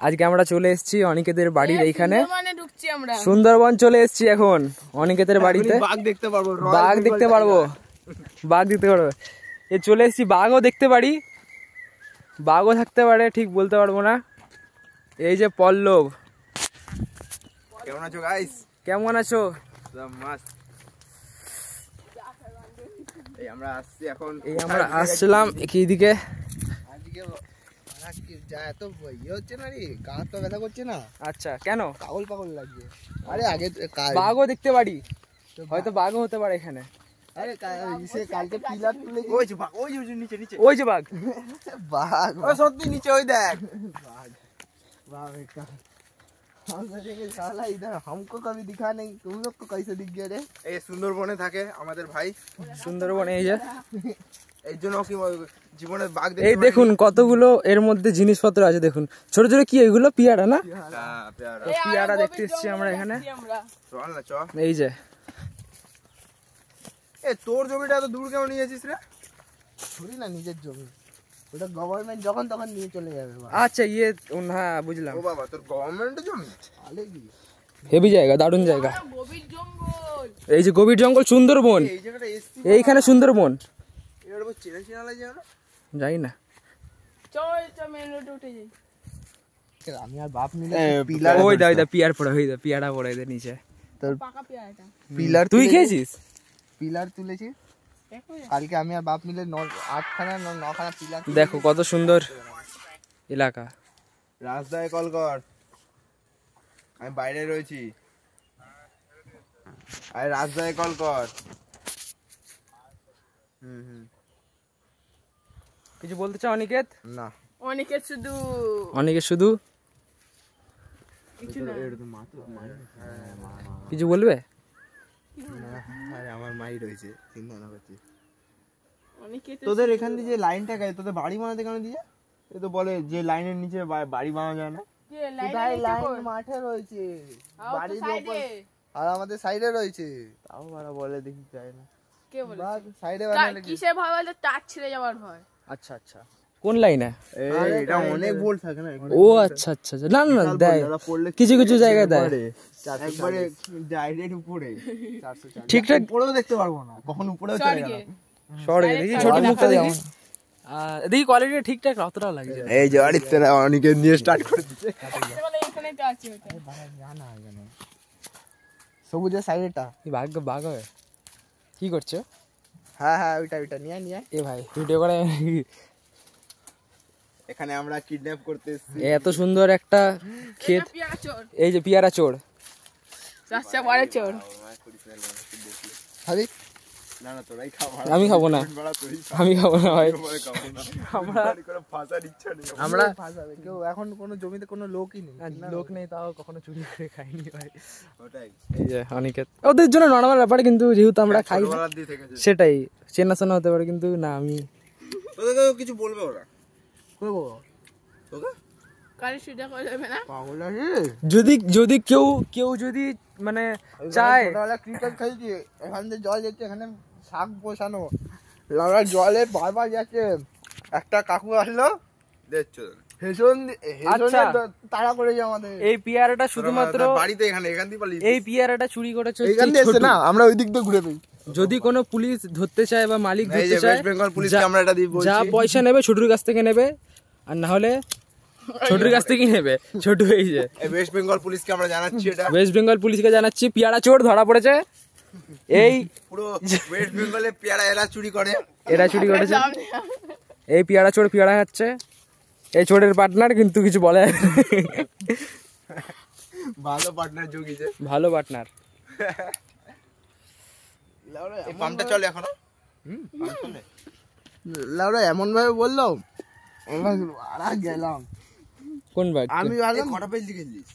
আজকে আমরা চলে এসেছি অনিকেতের বাড়ির এইখানে, সুন্দরবন চলে এসেছি এখন অনিকেতের বাড়িতে। বাঘ দেখতে পারবো, বাঘ দেখতে পারবো। এ চলে এসেছি, বাঘও দেখতে পারি, বাঘও থাকতে পারে, ঠিক বলতে পারবো না। এই যে পল্লব, কেমন আছো গাইস? কেমন আছো? এই আমরা আসছি এখন, এই আমরা আসছিলাম এইদিকে। আচ্ছা, কেন? পাগল লাগছে। আরে আগে বাঘও দেখতে পারি, হয়তো বাঘও হতে পারে এখানে। আরে কালকে পিলার তুলে ওই যে বাঘ সত্যি নিচে, ওই দেখ हमको कभी दिखा नहीं, तुम लोग को कैसे दिख गया रे? এই সুন্দরবনে থাকে আমাদের ভাই, সুন্দরবনে। এই যে এই জন্য কি জীবনে বাঘ দেখতে। এই দেখুন কতগুলো এর মধ্যে জিনিসপত্র আছে, দেখুন ছোট ছোট কি এগুলো? পিয়ারা না? পিয়ারা দেখতে এসেছি আমরা এখানে। চল না, চল। এই যে তোর জমিটা এত দূর কেন নিয়ে যাচ্ছিস রে? ছুরি না, নিজের জমি, ওটা গভর্নমেন্ট যখন তখন নিয়ে চলে যাবে। আচ্ছা, ইয়ে, হ্যাঁ বুঝলাম। ও বাবা, তোর গভর্নমেন্টের জমি? তাহলে কি হেভি জায়গা, দারুণ জায়গা। এই যে গভীর জঙ্গল, সুন্দরবন। এইখানে সুন্দরবন, যাই না। আমি আর বাপ মিলে ওই দা পিয়ার পড়ে, ওই দা পিয়ারা পড়ে নিচে। তোর পিলার তুই খেয়েছিস? পিলার তুলেছি কালকে আমি আর বাপ মিলে 8খানা 9খানা পিলার। দেখো কত সুন্দর এলাকা। রাস্তায় কল কর, আমি বাইরে রয়েছি। আরে রাস্তায় কল কর। কিছু বলতে চাও অনিকেত? না, অনিকেত শুধু কিছু বলবে? আমার মাই রয়েছে, চিন্তা না করছি। তোদের এখান দিয়ে যে লাইনটা গেছে, তোদের বাড়ি বানাতে কেন দিয়ে? এ তো বলে যে লাইনের নিচে বাড়ি বানানো যায় না। মাঠে রয়েছে, বাড়ির উপর, আর আমাদের সাইডে রয়েছে। তাও ওরা বলে, দেখি যায় না। কে বলে সাইডে বানালে কিসে ভয়? বলে তার ছিঁড়ে যাওয়ার ভয়। আচ্ছা আচ্ছা, কোন লাইনে? এটা অনেক ভোল্ট থাকে না। ও আচ্ছা আচ্ছা, না না দেয়, কিছু কিছু জায়গায় দেয় একবারে ডাইরেক্ট উপরে। ঠিকঠাক উপরেও দেখতে পারবো না, কখন উপরেও চলে গেল। শর্ট দেখি, ছোট মুখটা দেখি, দেখি কোয়ালিটি ঠিকঠাক কতটা লাগছে। এই যে আরিফরা অনেকে নিয়ে স্টার্ট করে দিচ্ছে। সবুজের সাইডেটা বাঘ হয়, কি করছো? হ্যাঁ হ্যাঁ, ওইটা নিয়ে এ ভাই ভিডিও করে। এখানে আমরা কিডন্যাপ করতে এসেছি। এত সুন্দর একটা ক্ষেত, এই যে পিয়ারা চোর, আমি খাবো না, ভাই। আমরা কেউ এখন কোনো জমিতে কোনো লোকই নেই, লোক নেই, তাও কখনো চুরি করে খাইনি ভাই। এই যে অনিকেত, ওদের জন্য নর্মাল ব্যাপার, কিন্তু যেহেতু আমরা খাই সেটাই চেনাশোনা হতে পারে, কিন্তু না আমি কিছু বলবে ওরা। যদি কেউ যদি মানে চায়, ক্রিকেট খেলছি, এখান থেকে জল যাচ্ছে, এখানে শাক বসানো, জলে বারবার যাচ্ছে। একটা কাকু আসলো, দেখছো তাড়া করে আমাদের। এই পিয়ারাটা শুধুমাত্র বাড়িতে, এখান থেকে এই পিয়ারাটা চুরি করেছে না, আমরা ওই দিক দিয়ে ঘুরে পেই। যদি কোনো পুলিশ ধরতে চায় বা মালিক ধরতে চায়, বেঙ্গল পুলিশকে আমরা এটা দিই, যা পয়সা নেবে ছোটুর কাছ থেকে নেবে, আর না হলে ছোটুর কাছ থেকেই নেবে। ছোটু এই যে ওয়েস্ট বেঙ্গল পুলিশকে আমরা জানাচ্ছি, এটা ওয়েস্ট বেঙ্গল পুলিশকে জানাচ্ছি, পিয়ারা চোর ধরা পড়েছে। এই পুরো ওয়েস্ট বেঙ্গলে পেয়ারা এরা চুরি করেছে। এই পিয়ারা চোর পিয়ারা খাচ্ছে, এই চোরের পার্টনার, কিন্তু কিছু বলে ভালো পার্টনার জুগিছে, ভালো পার্টনার। পাম্পটা চলে এখনো, লাউরা এমন ভাবে বললো, গেলাম। কোন ভাই? আমি কটা পেজ লিখেছিস?